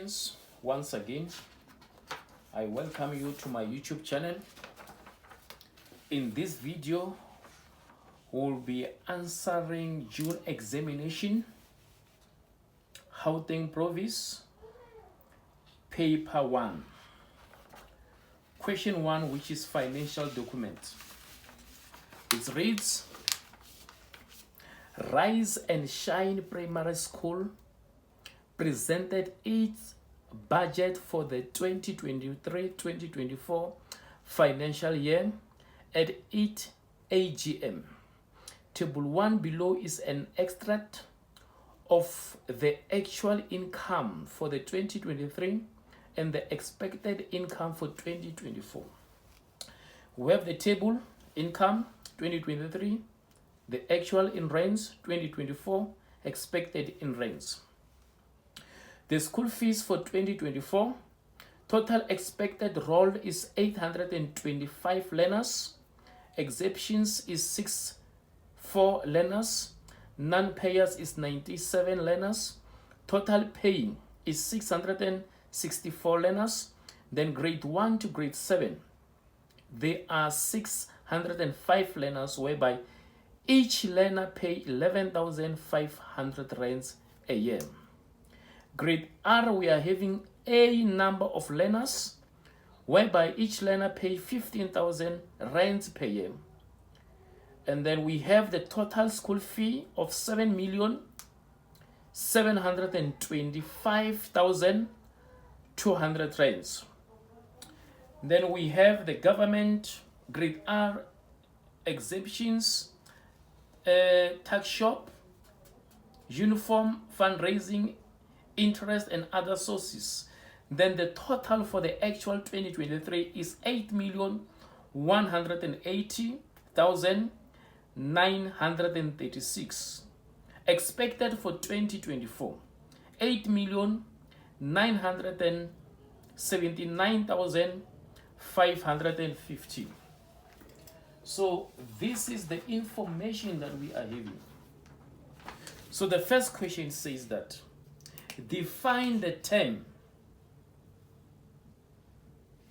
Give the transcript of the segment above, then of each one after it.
friends, once again I welcome you to my YouTube channel. In this video we'll be answering June examination, Gauteng Province, paper 1, question 1, which is financial document. It reads, Rise and Shine Primary School presented its budget for the 2023-2024 financial year at its AGM. Table 1 below is an extract of the actual income for the 2023 and the expected income for 2024. We have the table income 2023, the actual in range 2024, expected in range. The school fees for 2024, total expected roll is 825 learners, exceptions is 64 learners, non-payers is 97 learners, total paying is 664 learners. Then grade 1 to grade 7, there are 605 learners, whereby each learner pay 11,500 rands a year. Grade R, we are having a number of learners, whereby each learner pay 15,000 rands per year. And then we have the total school fee of 7,725,200 rands. Then we have the government grade R exemptions, tax shop, uniform, fundraising, interest and other sources. Then the total for the actual 2023 is 8,180,936. Expected for 2024, 8,979,550. So this is the information that we are having. So the first question says that define the term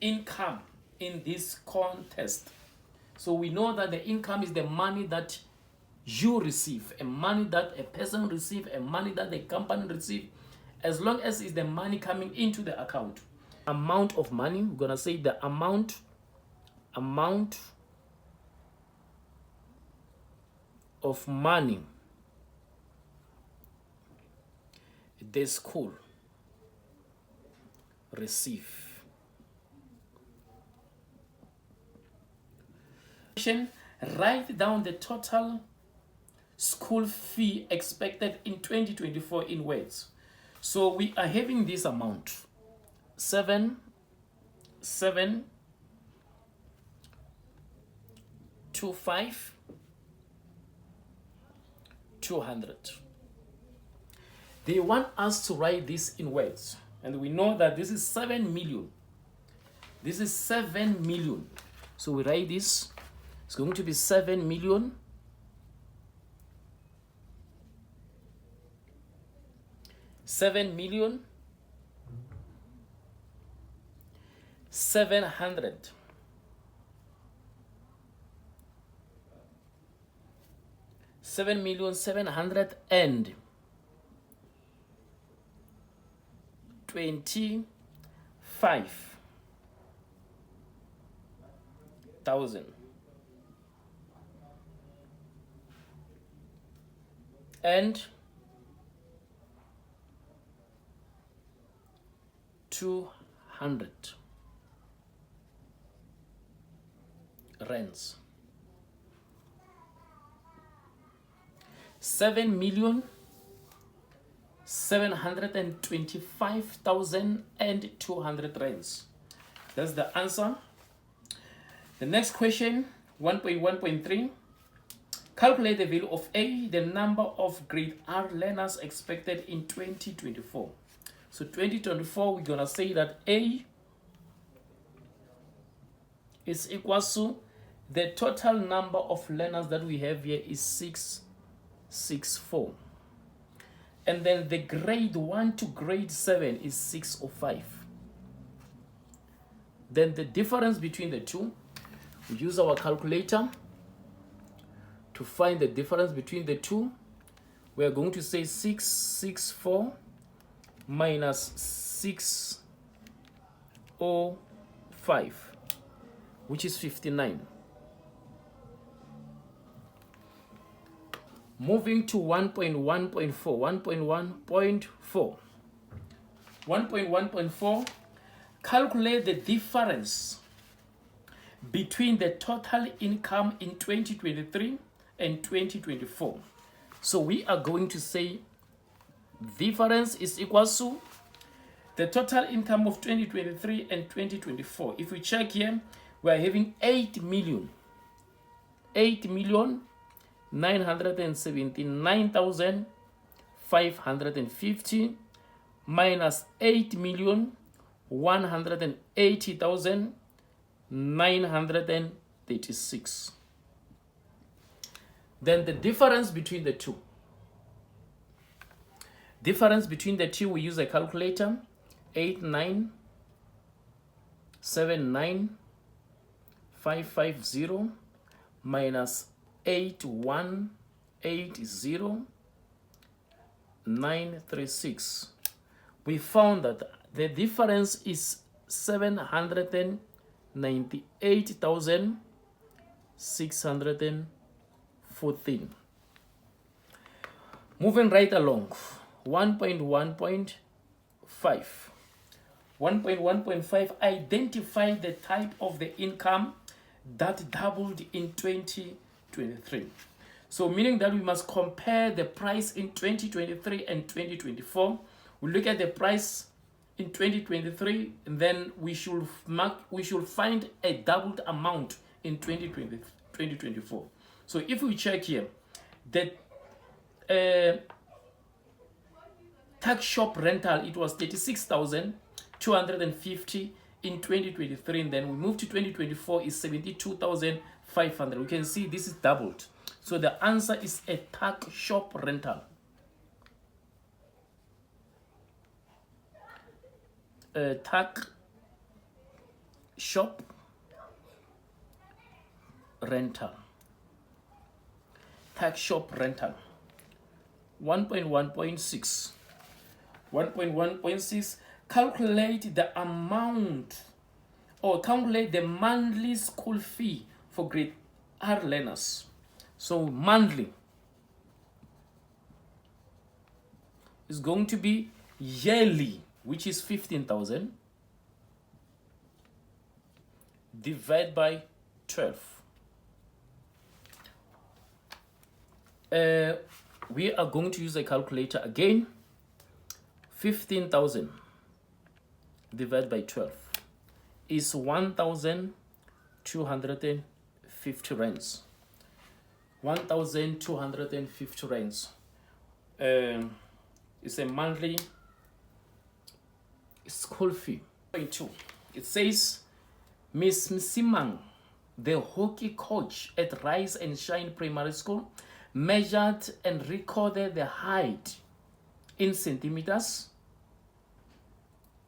income in this contest. So we know that the income is the money that you receive, a money that a person receives, a money that the company receives, as long as it's the money coming into the account. Amount of money, we're gonna say the amount of money the school receive. Write down the total school fee expected in 2024 in words. So we are having this amount, 7,725,200. They want us to write this in words, and we know that this is 7 million. This is 7 million. So we write this. It's going to be 7 million. 7,700,000 7,725,000 and 200 rands. 7,725,200 rands. That's the answer. The next question, 1.1.3. Calculate the value of A, the number of grade R learners expected in 2024. So 2024, we're going to say that A is equal to the total number of learners that we have here is 664. And then the grade 1 to grade 7 is 605. Then the difference between the two, we use our calculator to find the difference between the two. We are going to say 664 minus 605, which is 59. Moving to 1.1.4, 1.1.4. 1.1.4, calculate the difference between the total income in 2023 and 2024. So we are going to say difference is equal to the total income of 2023 and 2024. If we check here, we are having 8,979,550 minus 8,180,936. Then the difference between the two. Difference between the two, we use a calculator. 8,979,550 minus 8,180,936. We found that the difference is 798,614. Moving right along, 1.1.5. 1.1.5, identify the type of the income that doubled in 2023. So meaning that we must compare the price in 2023 and 2024. We look at the price in 2023, and then we should find a doubled amount in 2024. So if we check here, the tax shop rental, it was 36,250 in 2023, and then we move to 2024 is 72,500. We can see this is doubled. So the answer is a tax shop rental. A tax shop rental. Tax shop rental. 1.1.6. 1.1.6, calculate the amount or calculate the monthly school fee for grade R learners. So monthly is going to be yearly, which is 15,000 divided by 12. We are going to use a calculator again. 15,000 divided by 12 is 1,250 rands. 1,250 rands. It's a monthly school fee. 2. It says, Miss Msimang, the hockey coach at Rise and Shine Primary School, measured and recorded the height in centimeters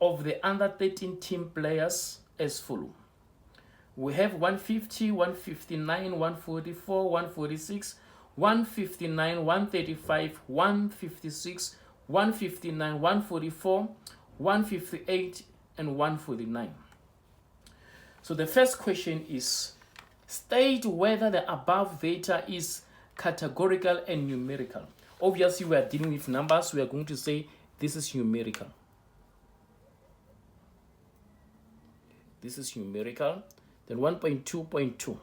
of the under 13 team players as follows. We have 150, 159, 144, 146, 159, 135, 156, 159, 144, 158, and 149. So the first question is, state whether the above data is categorical and numerical. Obviously, we are dealing with numbers. We are going to say this is numerical. This is numerical. Then 1.2.2.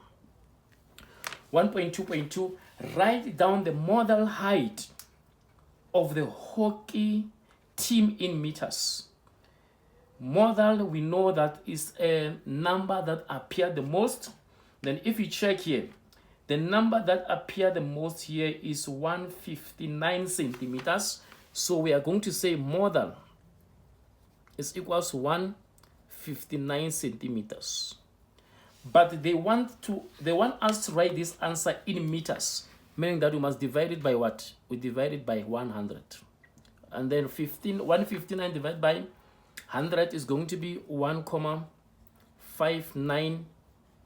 1.2.2, write down the model height of the hockey team in meters. Model, we know that is a number that appears the most. Then if you check here, the number that appears the most here is 159 centimeters. So we are going to say model is equals to 159 centimeters. But they want us to write this answer in meters, meaning that we must divide it by what? We divide it by 100. and then 159 divided by 100 is going to be 1,59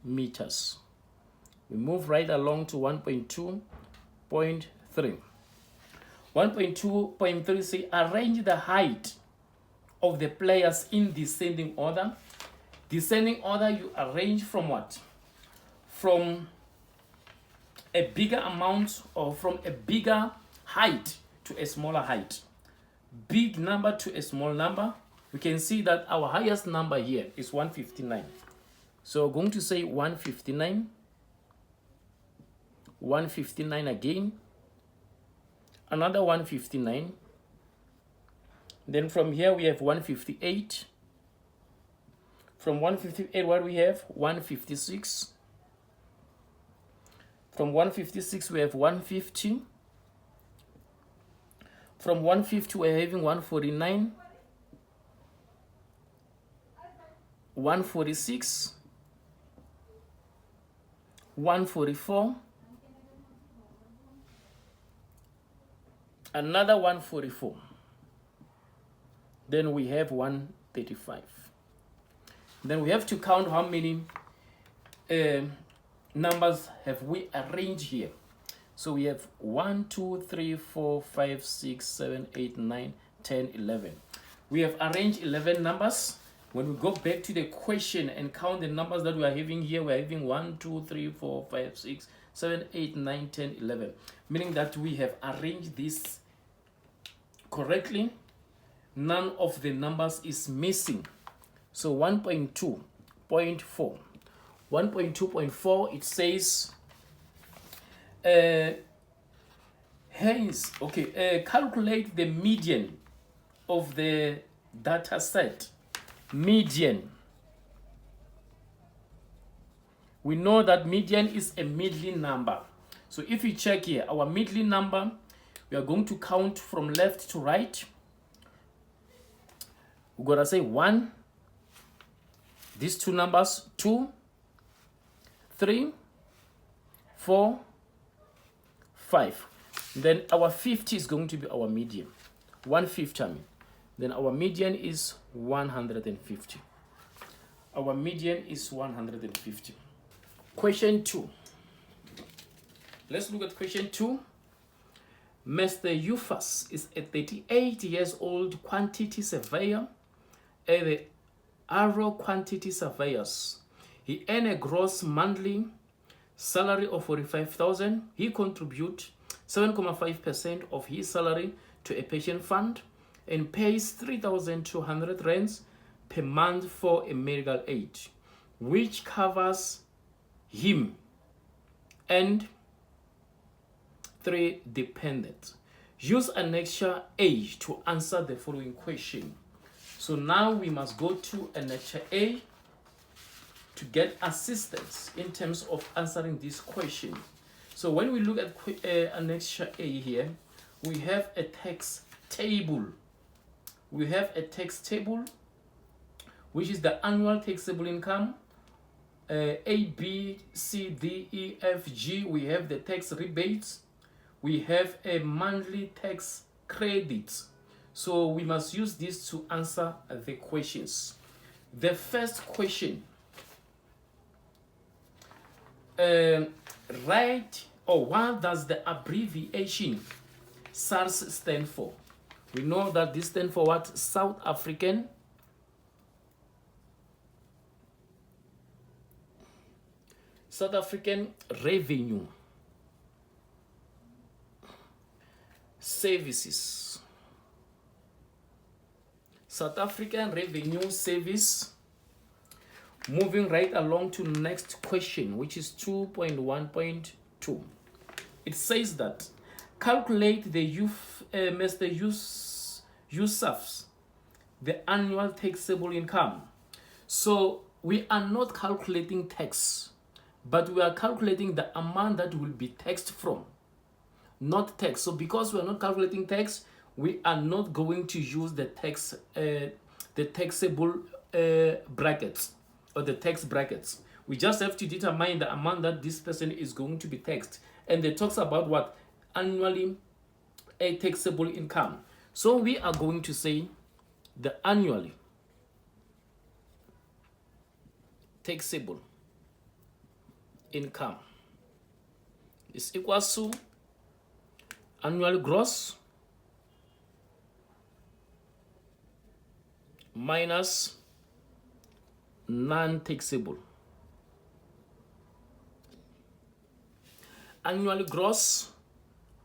meters. We move right along to 1.2.3. 1.2.3 say arrange the height of the players in descending order. Descending order, you arrange from what? From a bigger amount, or from a bigger height to a smaller height. Big number to a small number. We can see that our highest number here is 159. So we're going to say 159. 159 again. Another 159. Then from here we have 158. From 158, what we have? 156. From 156 we have 150. From 150 we're having 149. 146. 144. Another 144. Then we have 135. Then we have to count how many numbers have we arranged here. So we have 1, 2, 3, 4, 5, 6, 7, 8, 9, 10, 11. We have arranged 11 numbers. When we go back to the question and count the numbers that we are having here, we are having 1, 2, 3, 4, 5, 6, 7, 8, 9, 10, 11. Meaning that we have arranged this correctly. None of the numbers is missing. So 1.2.4. 1.2.4, it says, hence, okay, calculate the median of the data set. Median. We know that median is a middling number. So if you check here, our middling number, we are going to count from left to right. We're going to say 1. These two numbers, 2, 3, 4, 5. Then our 50 is going to be our median. 150, I mean. Then our median is 150. Our median is 150. Question 2. Let's look at question 2. Mr. Euphas is a 38 years old quantity surveyor at the Arrow Quantity Surveyors. He earned a gross monthly salary of 45,000. He contributes 7.5% of his salary to a pension fund and pays 3,200 rands per month for a medical aid, which covers him and 3 dependents. Use annexure A to answer the following question. So now we must go to annexure A to get assistance in terms of answering this question. So when we look at annexure A here, we have a text table. We have a text table, which is the annual taxable income. A, B, C, D, E, F, G. We have the tax rebates. We have a monthly tax credit. So we must use this to answer the questions. The first question, write, or what does the abbreviation SARS stand for? We know that this stands for what? South African Revenue Services. South African Revenue Service. Moving right along to next question, which is 2.1.2. It says that calculate the Mr. Yusuf's the annual taxable income. So we are not calculating tax, but we are calculating the amount that will be taxed from, not tax. So because we are not calculating tax, we are not going to use the tax, the taxable brackets or the tax brackets. We just have to determine the amount that this person is going to be taxed. And they talks about what? Annually a taxable income. So we are going to say the annually taxable income is equals to annual gross minus non-taxable. Annual gross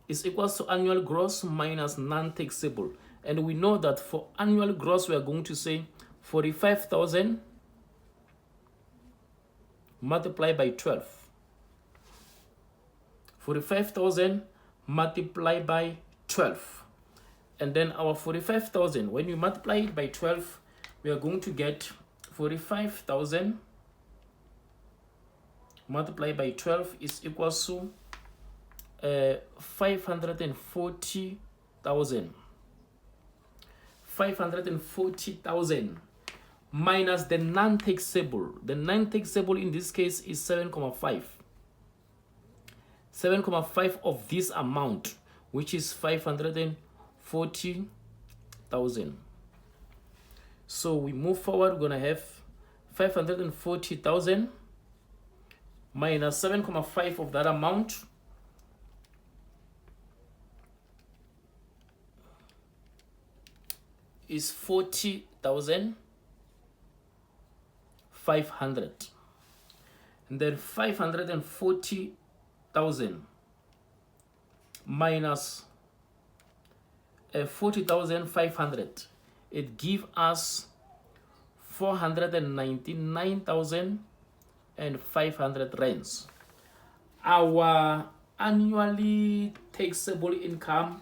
is equals to annual gross minus non-taxable. And we know that for annual gross, we are going to say 45,000 multiplied by 12. 45,000 multiplied by 12. And then our 45,000, when you multiply it by 12, we are going to get 45,000 multiplied by 12 is equals to 540,000. 540,000 minus the non-taxable. The non-taxable in this case is 7.5. 7.5 of this amount, which is 540,000. So we move forward, we're gonna have 540,000 minus 7.5 of that amount is 40,500. And then 540,000 minus 40,500, it gives us 499,500 rands. Our annually taxable income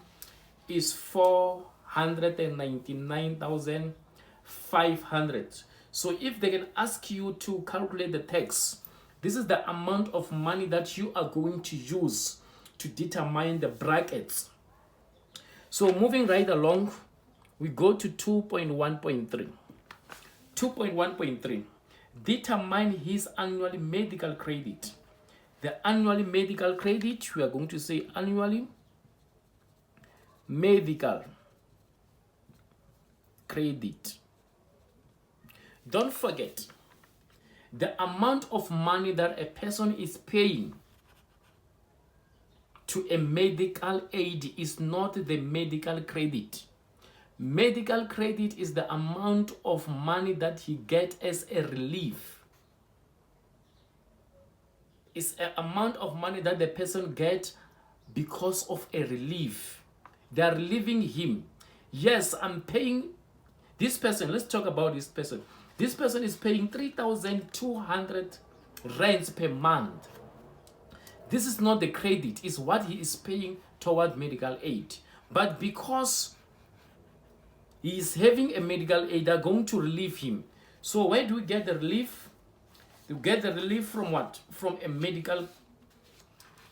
is 499,500. So if they can ask you to calculate the tax, this is the amount of money that you are going to use to determine the brackets. So moving right along, we go to 2.1.3. 2.1.3. Determine his annual medical credit. The annual medical credit, we are going to say annually medical credit. Don't forget, the amount of money that a person is paying to a medical aid is not the medical credit. Medical credit is the amount of money that he gets as a relief. It's an amount of money that the person gets because of a relief. They are relieving him. Yes, I'm paying this person. Let's talk about this person. This person is paying 3,200 rands per month. This is not the credit, it's what he is paying toward medical aid. But because he is having a medical aid, they're going to relieve him. So where do we get the relief? You get the relief from what? From a medical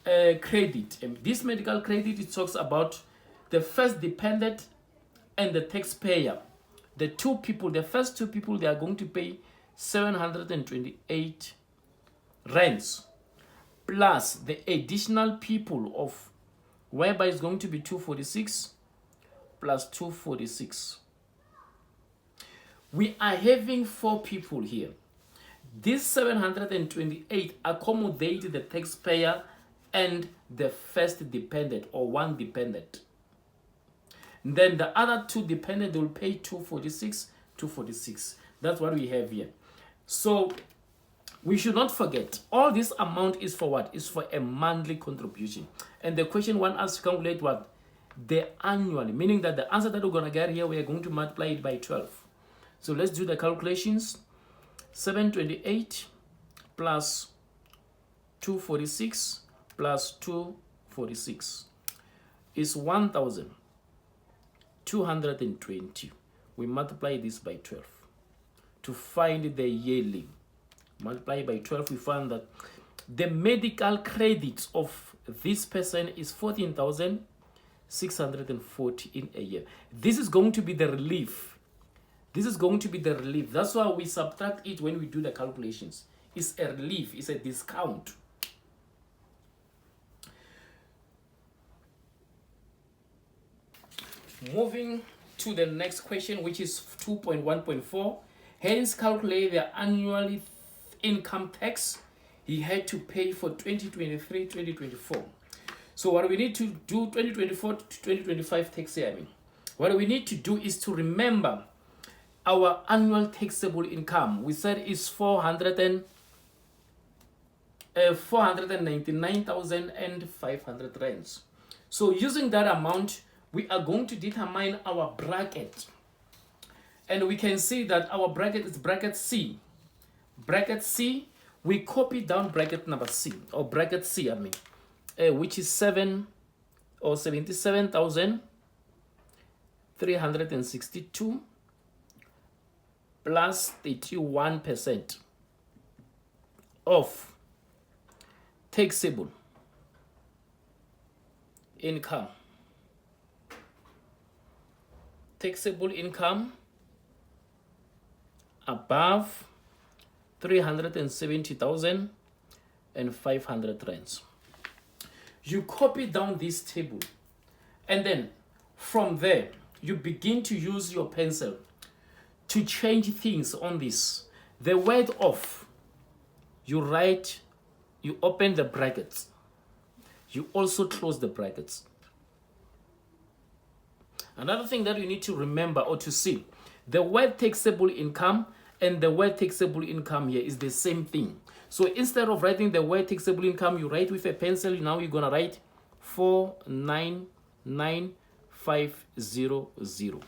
credit. And this medical credit, it talks about the first dependent and the taxpayer. The two people, the first two people, they are going to pay 728 rands. Plus the additional people of whereby it's going to be 246 plus 246. We are having four people here. This 728 accommodate the taxpayer and the first dependent or one dependent. Then the other two dependent will pay 246, 246. That's what we have here. So we should not forget, all this amount is for what? Is for a monthly contribution. And the question wants us to calculate what? The annually, meaning that the answer that we're going to get here, we are going to multiply it by 12. So let's do the calculations. 728 plus 246 plus 246 is 1,220. We multiply this by 12 to find the yearly. Multiply by 12, we find that the medical credit of this person is 14,640 in a year. This is going to be the relief. This is going to be the relief. That's why we subtract it when we do the calculations. It's a relief, it's a discount. Moving to the next question, which is 2.1.4. Hence, calculate the annual income tax he had to pay for 2023-2024. So what we need to do, 2024 to 2025 tax year, what we need to do is to remember our annual taxable income. We said is 499,500 rands. So using that amount, we are going to determine our bracket. And we can see that our bracket is bracket C. Bracket C, we copy down bracket number C, or bracket C, which is 77,362 plus 31% of taxable income. Taxable income above 370,500 rands. You copy down this table, and then from there you begin to use your pencil to change things on this. The word off, you write, you open the brackets, you also close the brackets. Another thing that you need to remember or to see, the word taxable income and the word taxable income here is the same thing. So instead of writing the word taxable income, you write with a pencil. Now you're going to write 499,500.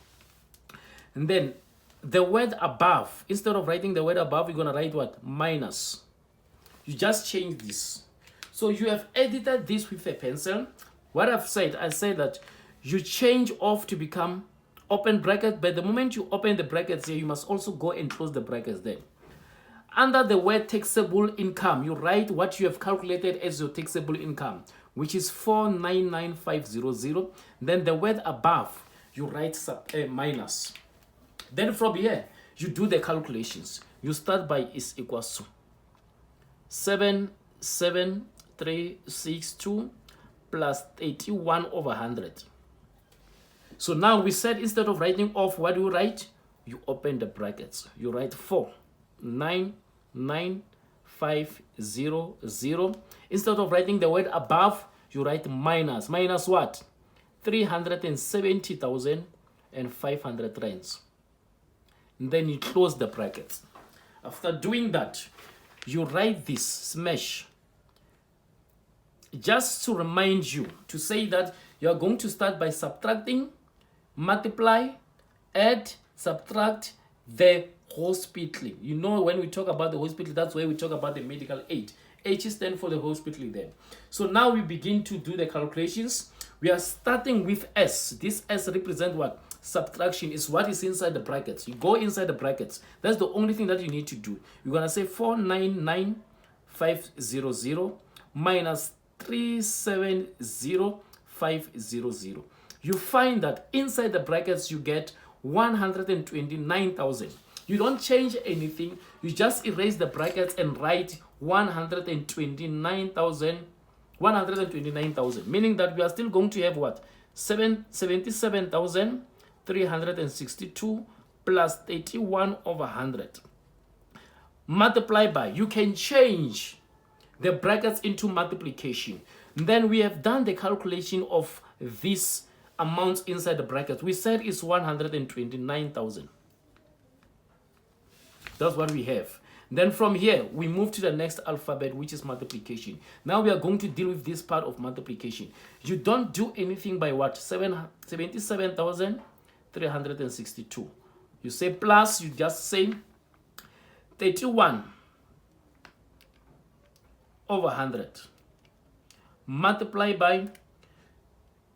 And then the word above, instead of writing the word above, you're going to write what? Minus. You just change this. So you have edited this with a pencil. What I've said, I said that you change off to become open bracket, but the moment you open the brackets here, you must also go and close the brackets there. Under the word taxable income, you write what you have calculated as your taxable income, which is 499,500. Then the word above, you write minus. Then from here, you do the calculations. You start by is equals to 77362 plus 81 over 100. So now we said instead of writing off, what do you write? You open the brackets. You write 499,500. Instead of writing the word above, you write minus. Minus what? 370,500 rands. And then you close the brackets. After doing that, you write this smash. Just to remind you, to say that you are going to start by subtracting, multiply, add, subtract the hospital. You know, when we talk about the hospital, that's where we talk about the medical aid. H stands for the hospital there. So now we begin to do the calculations. We are starting with S. This S represents what? Subtraction is what is inside the brackets. You go inside the brackets. That's the only thing that you need to do. You're going to say 499,500 minus 370,500. You find that inside the brackets you get 129,000. You don't change anything. You just erase the brackets and write 129,000, meaning that we are still going to have what? 77,362 plus 31 over 100. Multiply by, you can change the brackets into multiplication. Then we have done the calculation of this amount inside the brackets. We said it's 129,000. That's what we have. Then from here, we move to the next alphabet, which is multiplication. Now we are going to deal with this part of multiplication. You don't do anything by what? 77,362. You say plus, you just say 31 over 100. Multiply by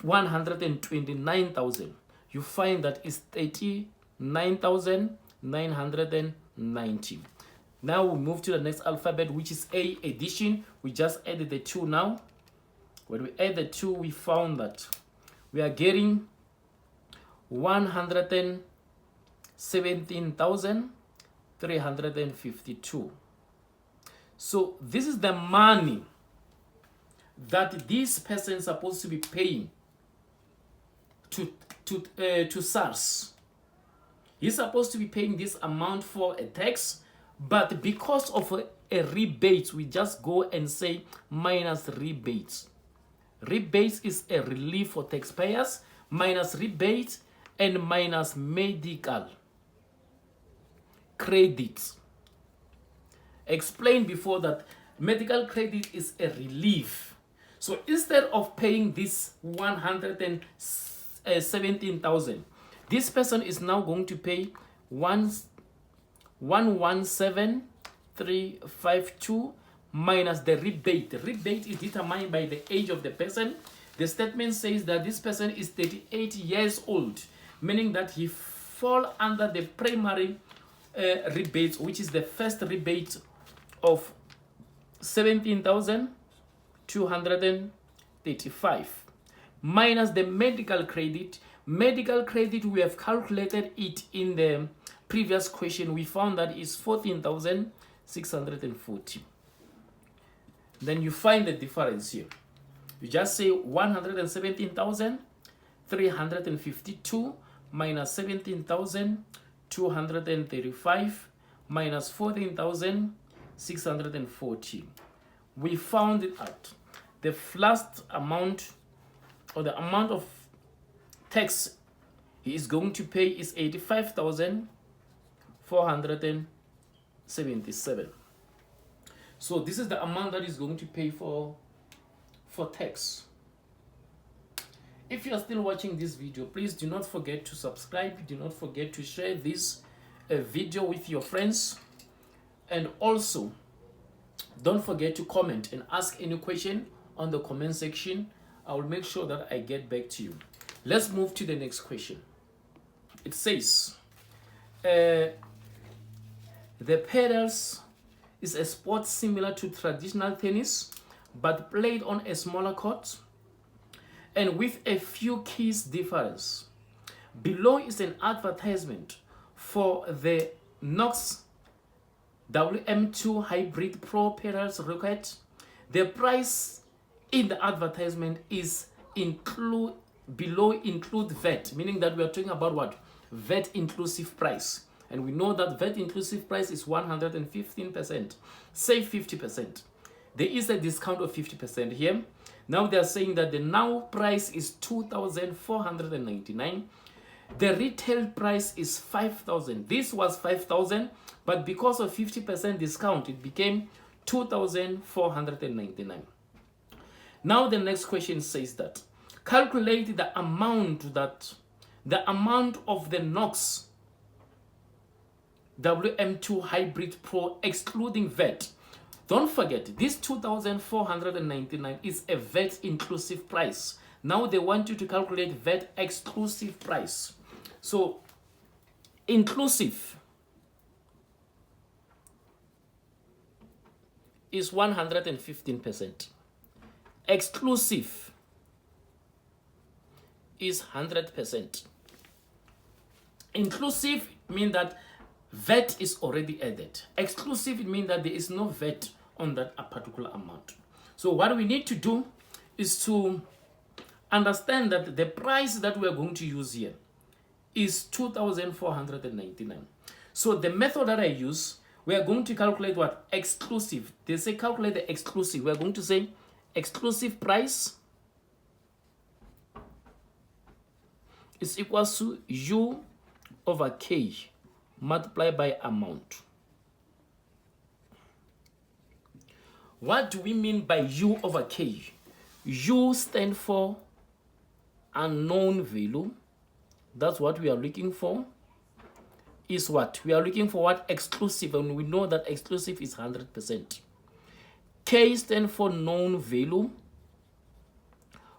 129,000. You find that it's 39,990. Now we move to the next alphabet, which is A, addition. We just added the 2 now. When we add the 2, we found that we are getting 117,352. So this is the money that this person is supposed to be paying to to SARS. He's supposed to be paying this amount for a tax, but because of a rebate, we just go and say minus rebates. Rebates is a relief for taxpayers, minus rebates and minus medical credits. Explained before that medical credit is a relief. So instead of paying this 117,000, this person is now going to pay 117,352 minus the rebate. The rebate is determined by the age of the person. The statement says that this person is 38 years old, meaning that he fall under the primary rebate, which is the first rebate of 17,235 minus the medical credit. Medical credit, we have calculated it in the previous question. We found that is 14,640. Then you find the difference here. You just say 117,352 minus 17,235 minus 14,640. We found it out. The last amount, or the amount of tax he is going to pay, is 85,477. So this is the amount that is going to pay for tax. If you are still watching this video, please do not forget to subscribe. Do not forget to share this video with your friends. And also, don't forget to comment and ask any question on the comment section. I will make sure that I get back to you. Let's move to the next question. It says, the Padels is a sport similar to traditional tennis, but played on a smaller court and with a few keys difference. Below is an advertisement for the Knox WM2 Hybrid Pro Padels racket. The price in the advertisement is below include VAT, meaning that we are talking about what? VAT inclusive price. And we know that VAT inclusive price is 115%. Say 50%. There is a discount of 50% here. Now they are saying that the now price is 2,499. The retail price is 5,000. This was 5,000, but because of 50% discount, it became 2,499. Now the next question says that calculate the amount of the Knox WM2 Hybrid Pro excluding VAT. Don't forget, this 2,499 is a VAT inclusive price. Now they want you to calculate VAT exclusive price. So inclusive is 115%. Exclusive is 100%. Inclusive means that VAT is already added. Exclusive means that there is no VAT on that particular amount. So what we need to do is to understand that the price that we are going to use here is 2,499. So the method that I use, we are going to calculate what? Exclusive. They say calculate the exclusive. We are going to say exclusive price is equals to U over K multiplied by amount. What do we mean by U over K? U stands for unknown value. That's what we are looking for. Is what? We are looking for what? Exclusive, and we know that exclusive is 100%. K stands for known value.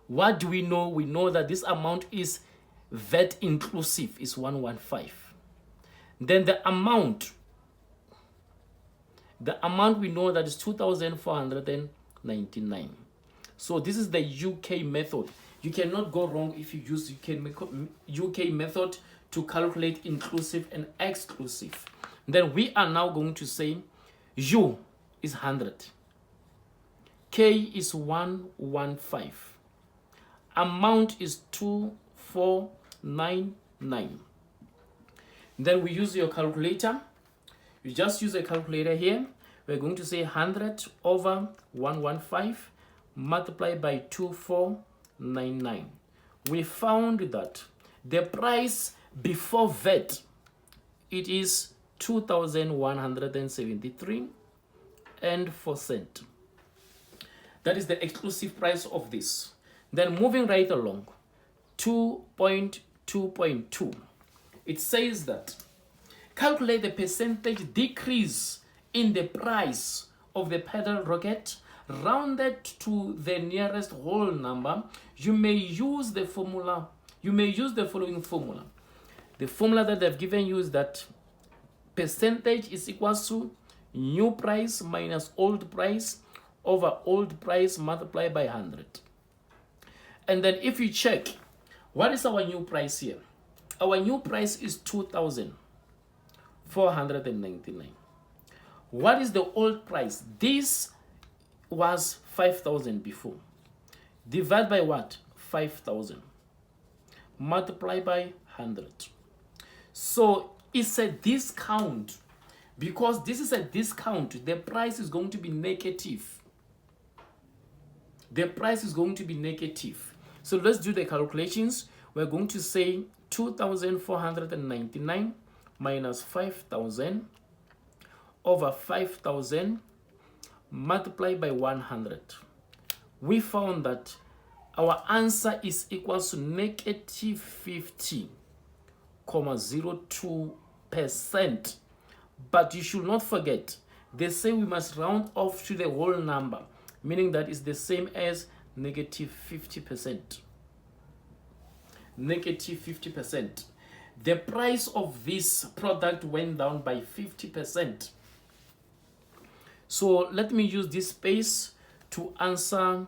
What do we know? We know that this amount is VAT inclusive, is 115. Then the amount we know that is 2,499. So this is the UK method. You cannot go wrong if you use UK method to calculate inclusive and exclusive. Then we are now going to say U is 100. K is 115. Amount is 2,499. 699. Then we use your calculator. You just use a calculator here. We're going to say 100 over 115 multiplied by 2499. We found that the price before VAT, it is 2,173 and 4 cents. That is the exclusive price of this. Then moving right along, 2.2.2. It says that calculate the percentage decrease in the price of the Padel racket rounded to the nearest whole number. You may use the formula. You may use the following formula. The formula that they've given you is that percentage is equals to new price minus old price over old price multiplied by 100. And then if you check, what is our new price here? Our new price is 2,499. What is the old price? This was 5,000 before. Divide by what? 5,000. Multiply by 100. So it's a discount. Because this is a discount, the price is going to be negative. The price is going to be negative. So let's do the calculations. We're going to say 2,499 minus 5,000 over 5,000 multiplied by 100. We found that our answer is equals to negative 50.02%. But you should not forget, they say we must round off to the whole number, meaning that it's the same as negative 50%. Negative 50%. The price of this product went down by 50%. So let me use this space to answer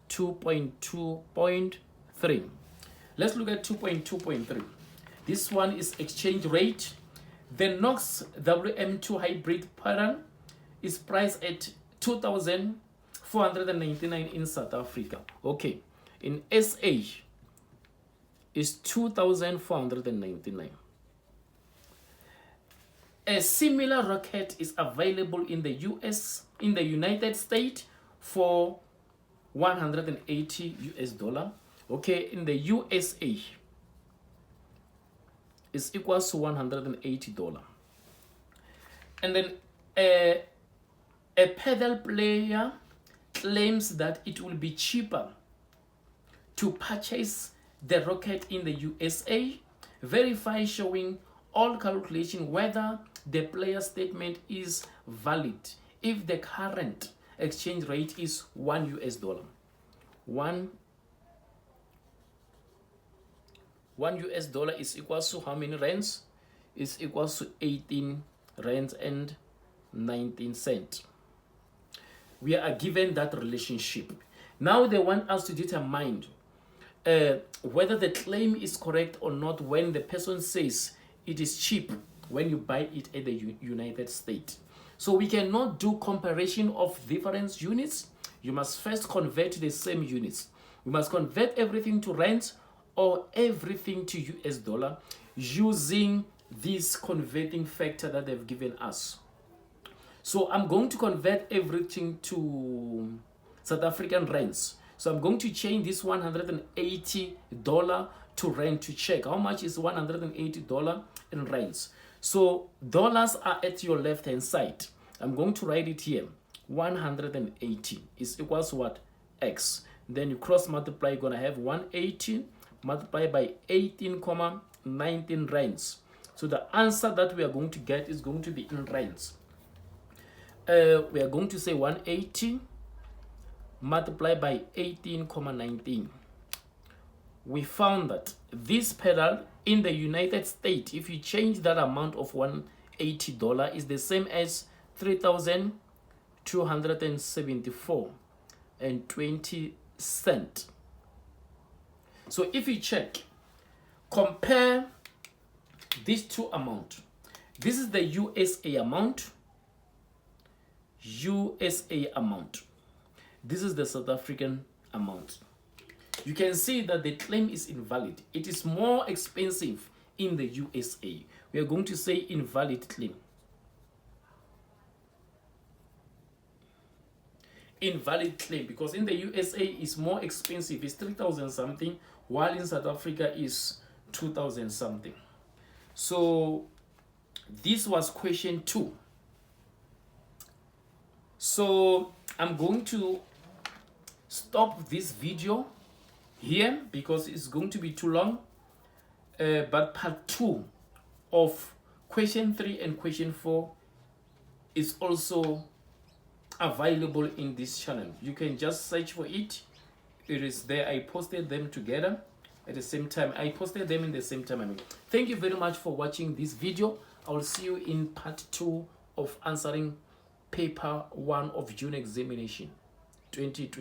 2.2.3. Let's look at 2.2.3. This one is exchange rate. The Knox WM2 hybrid Padel is priced at 2,499 in South Africa. Okay, in SA is 2,499. A similar racket is available in the United States for $180 US. Okay, in the USA is equals to $180. And then a Padel player claims that it will be cheaper to purchase the racket in the USA. Verify showing all calculation whether the player statement is valid if the current exchange rate is $1 US. $1 US is equals to how many rands? Is equals to 18 rands and 19 cents. We are given that relationship. Now they want us to determine whether the claim is correct or not when the person says it is cheap when you buy it at the United States. So we cannot do comparison of different units. You must first convert the same units. We must convert everything to rands or everything to US dollar using this converting factor that they've given us. So I'm going to convert everything to South African rands. So I'm going to change this $180 to rand to check how much is $180 in rands. So dollars are at your left hand side. I'm going to write it here. 180 is equals to what? X. Then you cross multiply, you're going to have 180 multiplied by 18,19 rands. So the answer that we are going to get is going to be in rands. We are going to say 180 multiplied by 18,19. We found that this Padel in the United States, if you change that amount of $180, is the same as 3,274.20 cents. So if you check, compare these two amounts. This is the USA amount. USA amount. This is the South African amount. you can see that the claim is invalid. It is more expensive in the USA. We are going to say invalid claim. Invalid claim, because in the USA is more expensive. It's 3,000 something, while in South Africa is 2,000 something. So this was question 2. So I'm going to stop this video here because it's going to be too long. But part 2 of question 3 and question 4 is also available in this channel. You can just search for it. It is there. I posted them together at the same time. I posted them in the same time. Thank you very much for watching this video. I will see you in part 2 of answering paper 1 of June examination 2020.